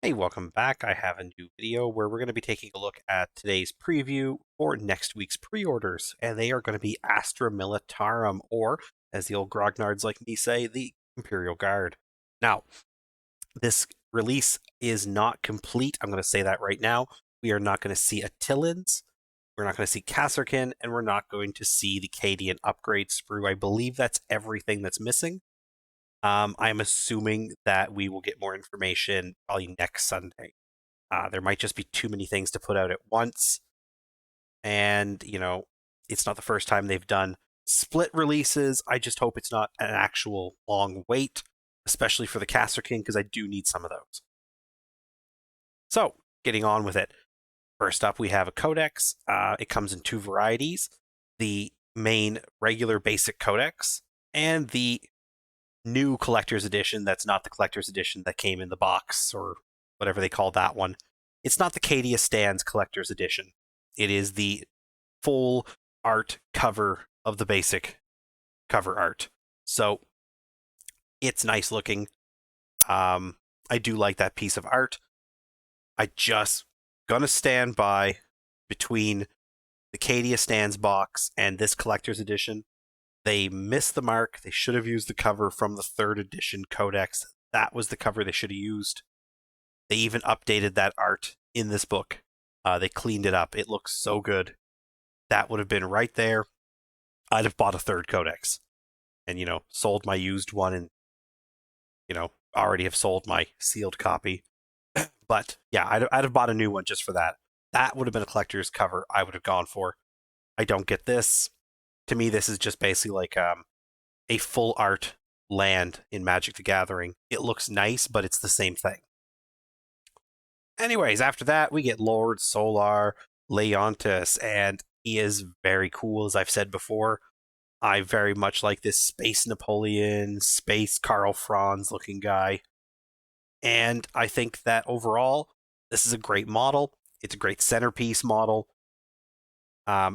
Hey, welcome back. I have a new video where we're going to be taking a look at today's preview for next week's pre-orders, and they are going to be Astra Militarum, or, as the old grognards like me say, the Imperial Guard. Now, this release is not complete. I'm going to say that right now. We are not going to see Attillans, we're not going to see Kasserkin, and we're not going to see the Cadian upgrade sprue. I believe that's everything that's missing. I'm assuming that we will get more information probably next Sunday. There might just be too many things to put out at once. And, it's not the first time they've done split releases. I just hope it's not an actual long wait, especially for the Caster King, because I do need some of those. So, getting on with it. First up, we have a Codex. It comes in two varieties. The main regular basic Codex and the new collector's edition that's not the collector's edition that came in the box or whatever they call that one. It's not the Cadia Stands collector's edition. It is the full art cover of the basic cover art. So it's nice looking. I do like that piece of art. I just gonna stand by between the Cadia Stands box and this collector's edition. They missed the mark. They should have used the cover from the 3rd edition Codex. That was the cover they should have used. They even updated that art in this book. They cleaned it up. It looks so good. That would have been right there. I'd have bought a 3rd Codex and, sold my used one and, already have sold my sealed copy. But yeah, I'd have bought a new one just for that. That would have been a collector's cover I would have gone for. I don't get this. To me, this is just basically like a full art land in Magic the Gathering. It looks nice, but it's the same thing. Anyways, after that, we get Lord Solar Leontes, and he is very cool, as I've said before. I very much like this Space Napoleon, Space Karl Franz looking guy. And I think that overall, this is a great model. It's a great centerpiece model.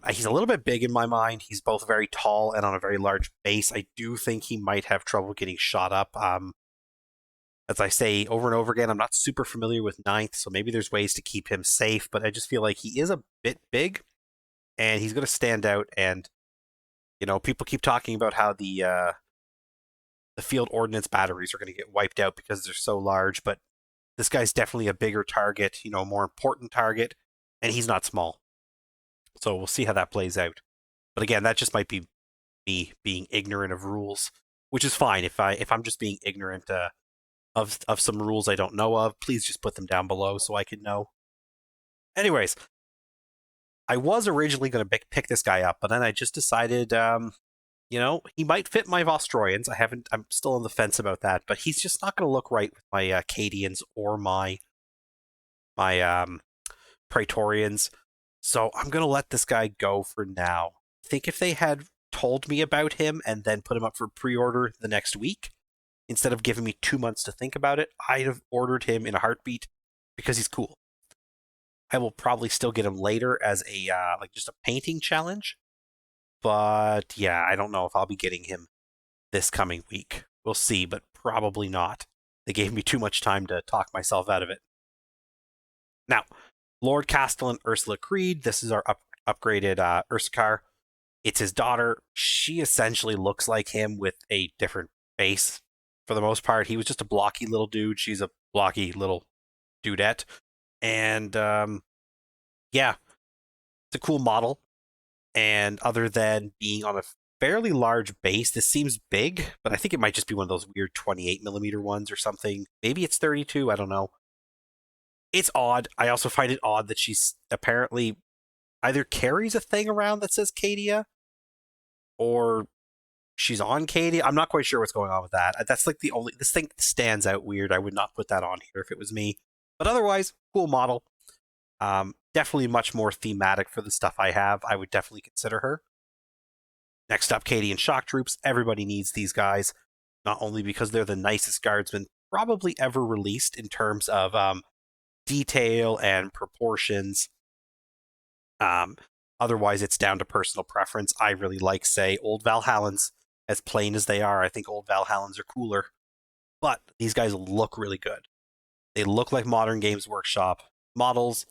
He's a little bit big in my mind. He's both very tall and on a very large base. I do think he might have trouble getting shot up. As I say over and over again, I'm not super familiar with Ninth, so maybe there's ways to keep him safe, but I just feel like he is a bit big, and he's going to stand out. And, people keep talking about how the field ordnance batteries are going to get wiped out because they're so large, but this guy's definitely a bigger target, more important target, and he's not small. So we'll see how that plays out. But again, that just might be me being ignorant of rules, which is fine. If I'm just being ignorant of some rules I don't know of, please just put them down below so I can know. Anyways, I was originally going to pick this guy up, but then I just decided, he might fit my Vostroyans. I'm still on the fence about that, but he's just not going to look right with my Cadians or my Praetorians. So I'm going to let this guy go for now. I think if they had told me about him and then put him up for pre-order the next week, instead of giving me 2 months to think about it, I'd have ordered him in a heartbeat because he's cool. I will probably still get him later as a just a painting challenge. But yeah, I don't know if I'll be getting him this coming week. We'll see, but probably not. They gave me too much time to talk myself out of it. Now, Lord Castellan Ursula Creed. This is our upgraded Urscar. It's his daughter. She essentially looks like him with a different face for the most part. He was just a blocky little dude. She's a blocky little dudette. And yeah, it's a cool model. And other than being on a fairly large base, this seems big, but I think it might just be one of those weird 28mm ones or something. Maybe it's 32, I don't know. It's odd. I also find it odd that she's apparently either carries a thing around that says Cadia, or she's on Cadia. I'm not quite sure what's going on with that. That's like this thing stands out weird. I would not put that on here if it was me. But otherwise, cool model. Definitely much more thematic for the stuff I have. I would definitely consider her. Next up, Cadian Shock Troops. Everybody needs these guys, not only because they're the nicest guardsmen probably ever released in terms of detail and proportions. Otherwise, it's down to personal preference. I really like, say, old Valhallans. As plain as they are, I think old Valhallans are cooler. But these guys look really good. They look like Modern Games Workshop models.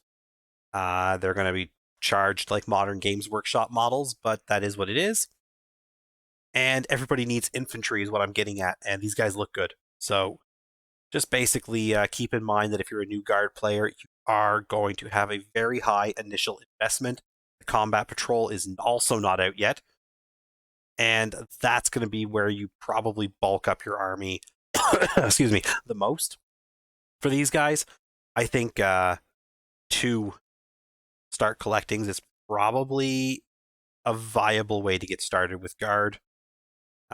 They're going to be charged like Modern Games Workshop models, but that is what it is. And everybody needs infantry, is what I'm getting at, and these guys look good. So just basically keep in mind that if you're a new guard player, you are going to have a very high initial investment. The combat patrol is also not out yet, and that's going to be where you probably bulk up your army. Excuse me, the most for these guys. I think to start collecting is probably a viable way to get started with guard,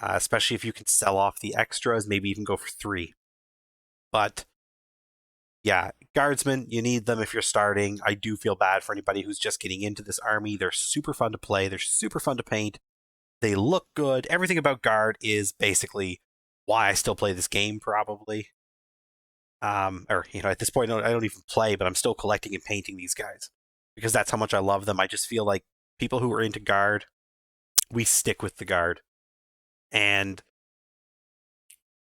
especially if you can sell off the extras, maybe even go for 3. But yeah, guardsmen, you need them if you're starting. I do feel bad for anybody who's just getting into this army. They're super fun to play. They're super fun to paint. They look good. Everything about guard is basically why I still play this game, probably. Or, at this point, I don't even play, but I'm still collecting and painting these guys because that's how much I love them. I just feel like people who are into guard, we stick with the guard. And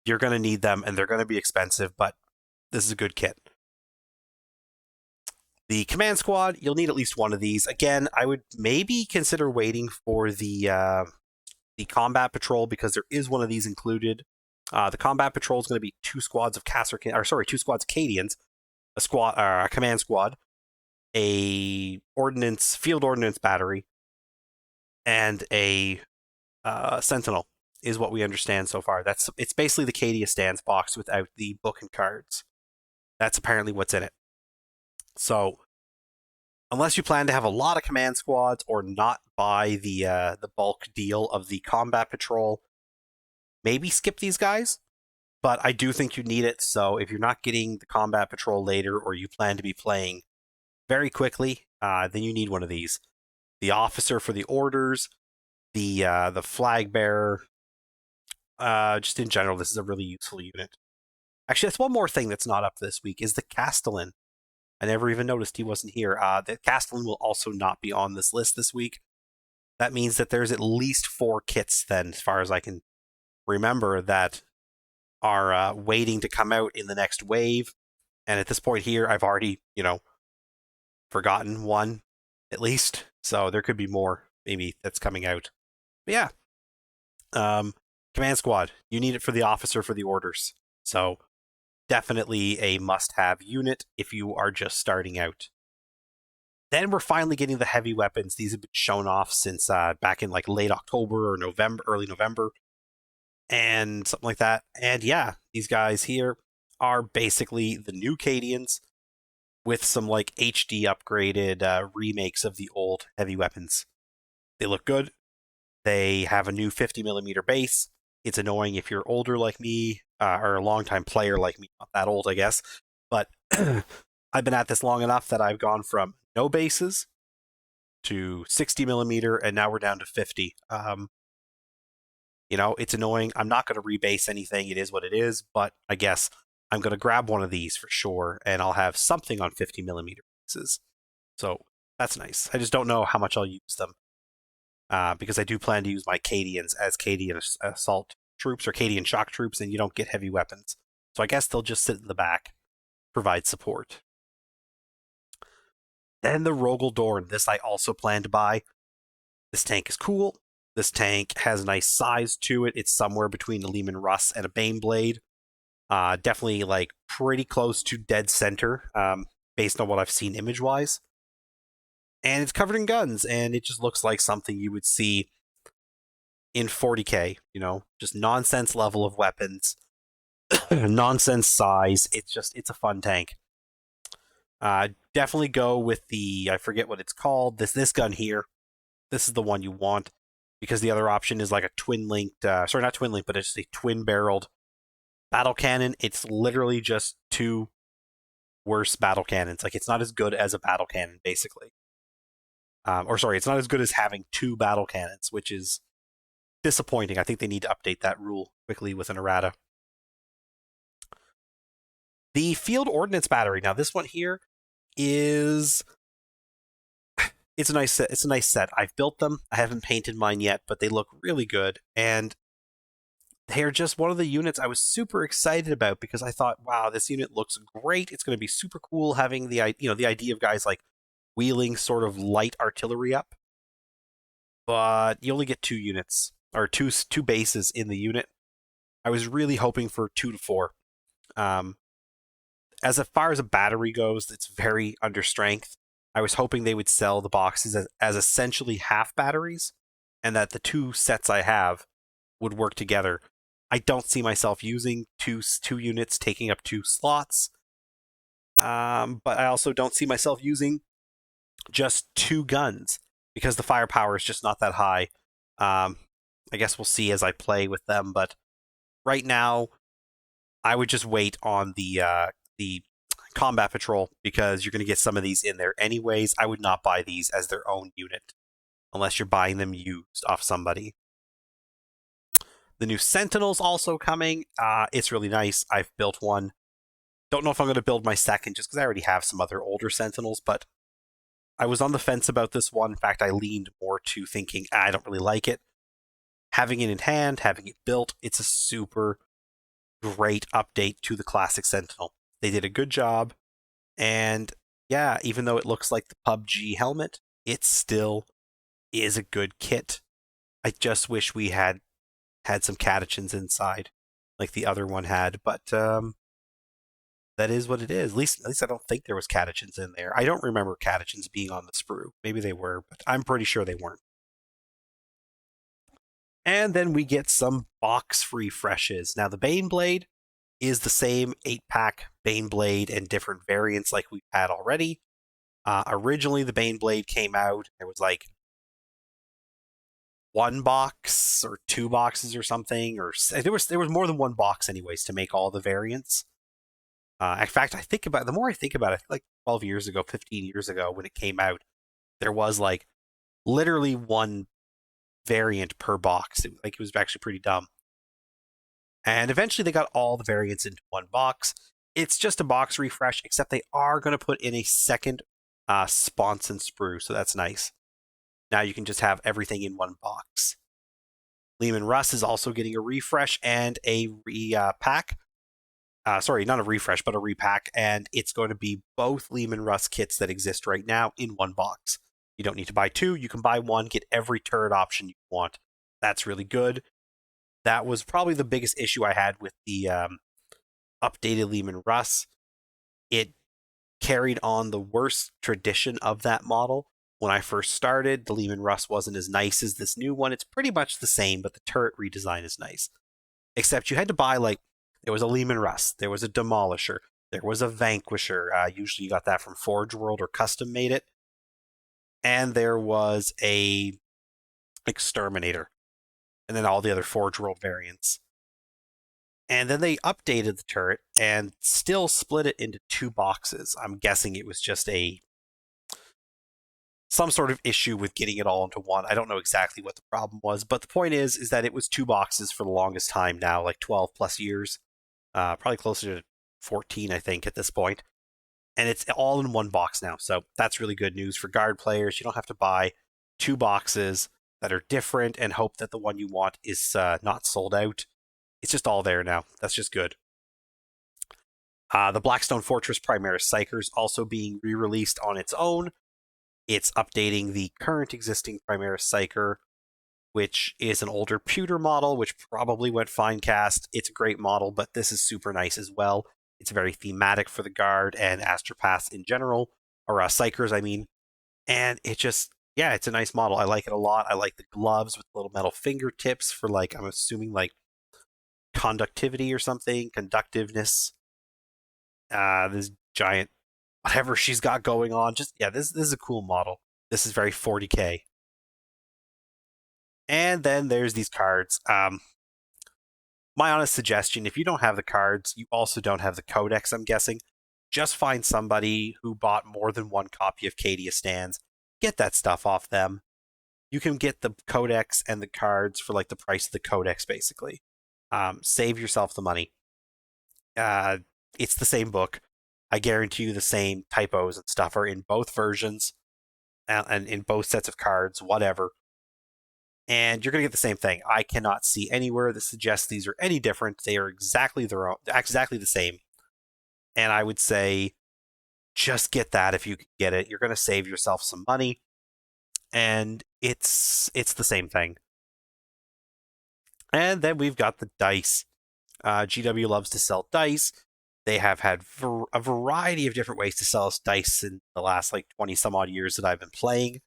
you're going to need them, and they're going to be expensive, but this is a good kit. The command squad, you'll need at least one of these. Again, I would maybe consider waiting for the combat patrol because there is one of these included. The combat patrol is going to be 2 squads of 2 squads of Cadians, a command squad, a field ordnance battery, and a Sentinel is what we understand so far. It's basically the Cadia stands box without the book and cards. That's apparently what's in it. So, unless you plan to have a lot of command squads or not buy the bulk deal of the combat patrol, maybe skip these guys. But I do think you need it. So if you're not getting the combat patrol later, or you plan to be playing very quickly, then you need one of these. The officer for the orders, the flag bearer. Just in general, this is a really useful unit. Actually, that's one more thing that's not up this week is the Castellan. I never even noticed he wasn't here. The Castellan will also not be on this list this week. That means that there's at least 4 kits then, as far as I can remember, that are waiting to come out in the next wave. And at this point here, I've already, forgotten one, at least. So there could be more, maybe, that's coming out. But yeah. Command squad, you need it for the officer for the orders. So definitely a must-have unit if you are just starting out. Then we're finally getting the heavy weapons. These have been shown off since back in like late October or November, early November, and something like that. And yeah, these guys here are basically the new Cadians with some like HD upgraded remakes of the old heavy weapons. They look good. They have a new 50mm base. It's annoying if you're older like me, or a longtime player like me. Not that old, I guess. But I've been at this long enough that I've gone from no bases to 60mm, and now we're down to 50. It's annoying. I'm not going to rebase anything. It is what it is. But I guess I'm going to grab one of these for sure, and I'll have something on 50mm bases. So that's nice. I just don't know how much I'll use them. Because I do plan to use my Cadians as Cadian assault troops or Cadian shock troops, and you don't get heavy weapons. So I guess they'll just sit in the back, provide support. Then the Rogel Dorn. This I also plan to buy. This tank is cool. This tank has a nice size to it. It's somewhere between a Lehman Russ and a Beyblade. Definitely like pretty close to dead center, based on what I've seen image-wise. And it's covered in guns, and it just looks like something you would see in 40k, just nonsense level of weapons, nonsense size. It's a fun tank. Definitely go with I forget what it's called, this gun here. This is the one you want, because the other option is like a twin-linked, sorry, not twin-linked, but it's just a twin-barreled battle cannon. It's literally just 2 worse battle cannons. Like, it's not as good as a battle cannon, basically. It's not as good as having 2 battle cannons, which is disappointing. I think they need to update that rule quickly with an errata. The field ordnance battery. Now, this one here is it's a nice set. It's a nice set. I've built them. I haven't painted mine yet, but they look really good. And they're just one of the units I was super excited about because I thought, wow, this unit looks great. It's going to be super cool having the idea of guys like wheeling sort of light artillery up. But you only get 2 units or two bases in the unit. I was really hoping for 2 to 4. Um, as far as a battery goes, it's very under strength. I was hoping they would sell the boxes as essentially half batteries, and that the 2 sets I have would work together. I don't see myself using two units taking up 2 slots, but I also don't see myself using just 2 guns because the firepower is just not that high. I guess we'll see as I play with them, but right now I would just wait on the combat patrol because you're going to get some of these in there anyways. I would not buy these as their own unit unless you're buying them used off somebody. The new Sentinel's also coming. It's really nice. I've built one. Don't know if I'm going to build my second just because I already have some other older Sentinels, but I was on the fence about this one. In fact, I leaned more to thinking I don't really like it. Having it in hand, having it built, it's a super great update to the classic Sentinel. They did a good job, and yeah, even though it looks like the PUBG helmet, it still is a good kit. I just wish we had some catechins inside, like the other one had, but that is what it is. At least I don't think there was catechins in there. I don't remember catechins being on the sprue. Maybe they were, but I'm pretty sure they weren't. And then we get some box refreshes. Now the Beyblade is the same 8-pack Beyblade and different variants like we've had already. Originally, the Beyblade came out. There was like 1 box or 2 boxes or something, or there was more than 1 box anyways to make all the variants. In fact, the more I think about it, like 12 years ago, 15 years ago when it came out, there was like literally 1 variant per box. It was actually pretty dumb. And eventually they got all the variants into 1 box. It's just a box refresh, except they are going to put in a second sponge and sprue, so that's nice. Now you can just have everything in 1 box. Lehman Russ is also getting a refresh and a repack. Sorry, not a refresh, but a repack, and it's going to be both Lehman Russ kits that exist right now in 1 box. You don't need to buy 2. You can buy 1, get every turret option you want. That's really good. That was probably the biggest issue I had with the updated Lehman Russ. It carried on the worst tradition of that model. When I first started, the Lehman Russ wasn't as nice as this new one. It's pretty much the same, but the turret redesign is nice. Except you had to buy, like, there was a Lehman Russ, there was a Demolisher, there was a Vanquisher. Usually you got that from Forge World or Custom Made It. And there was a Exterminator. And then all the other Forge World variants. And then they updated the turret and still split it into 2 boxes. I'm guessing it was just some sort of issue with getting it all into one. I don't know exactly what the problem was, but the point is that it was 2 boxes for the longest time now, like 12 plus years, probably closer to 14, I think, at this point. And it's all in 1 box now, so that's really good news for guard players. You don't have to buy 2 boxes that are different and hope that the one you want is not sold out. It's just all there now. That's just good. The Blackstone Fortress Primaris Psyker is also being re-released on its own. It's updating the current existing Primaris Psyker, which is an older pewter model, which probably went fine cast. It's a great model, but this is super nice as well. It's very thematic for the Guard and Astropaths in general, or Psykers, I mean. And it just, yeah, it's a nice model. I like it a lot. I like the gloves with little metal fingertips for, like, I'm assuming, like, conductivity or something, conductiveness. This giant, whatever she's got going on. Just, yeah, this is a cool model. This is very 40k. And then there's these cards. My honest suggestion, if you don't have the cards, you also don't have the Codex, I'm guessing. Just find somebody who bought more than 1 copy of Cadia stands. Get that stuff off them. You can get the Codex and the cards for like the price of the Codex, basically. Save yourself the money. It's the same book. I guarantee you the same typos and stuff are in both versions and in both sets of cards, whatever. and you're going to get the same thing. I cannot see anywhere that suggests these are any different. They are exactly exactly the same. And I would say just get that if you can get it. You're going to save yourself some money, and it's the same thing. And then we've got the dice. GW loves to sell dice. They have had a variety of different ways to sell us dice in the last 20 some odd years that I've been playing.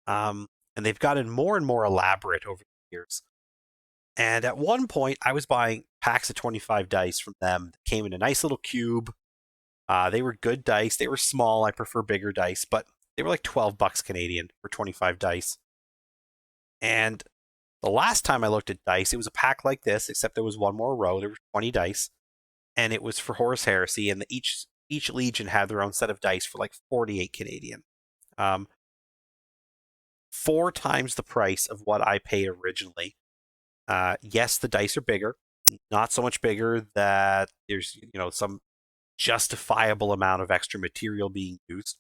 And they've gotten more and more elaborate over the years. And at one point, I was buying packs of 25 dice from them that came in a nice little cube. They were good dice. They were small. I prefer bigger dice, but they were like $12 Canadian for 25 dice. And the last time I looked at dice, it was a pack like this, except there was one more row. There were 20 dice, and it was for Horus Heresy, and each legion had their own set of dice for 48 Canadian. 4 times the price of what I paid originally. Yes, the dice are bigger, not so much bigger that there's some justifiable amount of extra material being used.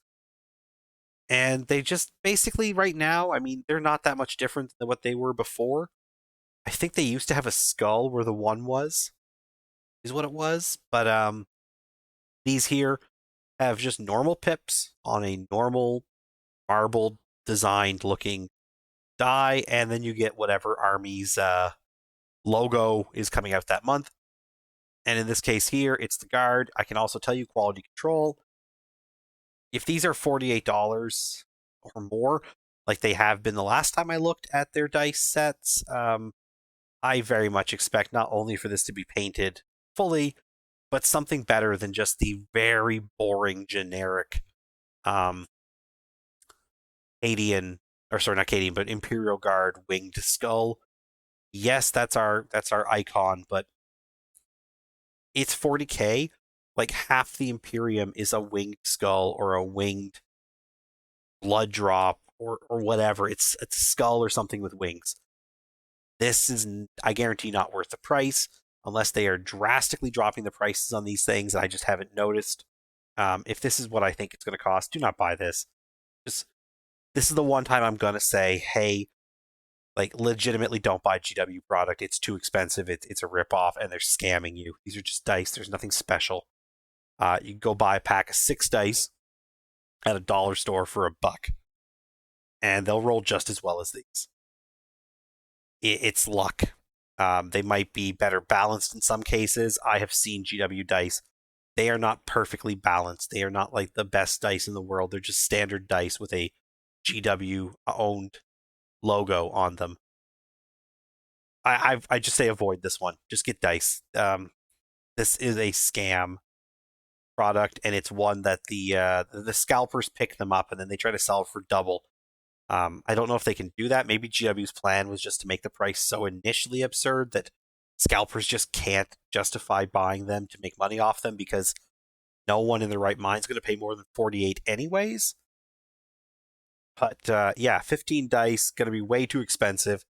And they just basically right now, I mean, they're not that much different than what they were before. I think they used to have a skull where the 1 was, is what it was. But these here have just normal pips on a normal marbled designed looking die, and then you get whatever army's logo is coming out that month. And in this case here, it's the Guard. I can also tell you quality control. If these are $48 or more, like they have been the last time I looked at their dice sets, I very much expect not only for this to be painted fully, but something better than just the very boring, generic Cadian, or sorry, not Cadian, but Imperial Guard winged skull. Yes, that's our icon, but it's 40k. Like half the Imperium is a winged skull or a winged blood drop or whatever. It's a skull or something with wings. This is, I guarantee, not worth the price unless they are drastically dropping the prices on these things that I just haven't noticed. If this is what I think it's going to cost, do not buy this. This is the one time I'm going to say, hey, legitimately don't buy GW product. It's too expensive. It's a ripoff, and they're scamming you. These are just dice. There's nothing special. You can go buy a pack of 6 dice at a dollar store for $1, and they'll roll just as well as these. It's luck. They might be better balanced in some cases. I have seen GW dice. They are not perfectly balanced. They are not like the best dice in the world. They're just standard dice with a GW-owned logo on them. I just say avoid this one. Just get dice. This is a scam product, and it's one that the scalpers pick them up and then they try to sell it for double. I don't know if they can do that. Maybe GW's plan was just to make the price so initially absurd that scalpers just can't justify buying them to make money off them because no one in their right mind is going to pay more than 48 anyways. But yeah, 15 dice, going to be way too expensive.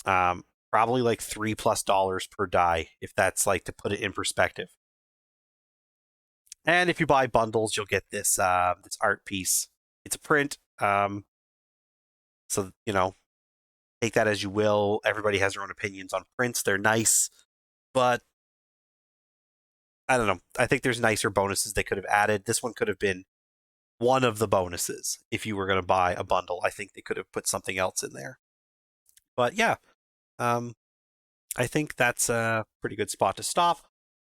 Probably like $3+ per die, if that's to put it in perspective. And if you buy bundles, you'll get this this art piece. It's a print. So, take that as you will. Everybody has their own opinions on prints. They're nice, but I don't know. I think there's nicer bonuses they could have added. This one could have been one of the bonuses if you were going to buy a bundle. I think they could have put something else in there. But yeah, I think that's a pretty good spot to stop.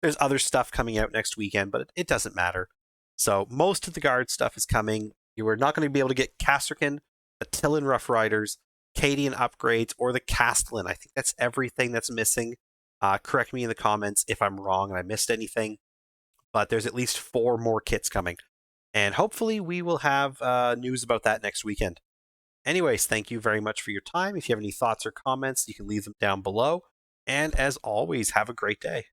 There's other stuff coming out next weekend, but it doesn't matter. So most of the Guard stuff is coming. You are not going to be able to get Castrican, Attilan Rough Riders, Cadian upgrades, or the Castellan. I think that's everything that's missing. Correct me in the comments if I'm wrong and I missed anything. But there's at least 4 more kits coming. And hopefully we will have news about that next weekend. Anyways, thank you very much for your time. If you have any thoughts or comments, you can leave them down below. And as always, have a great day.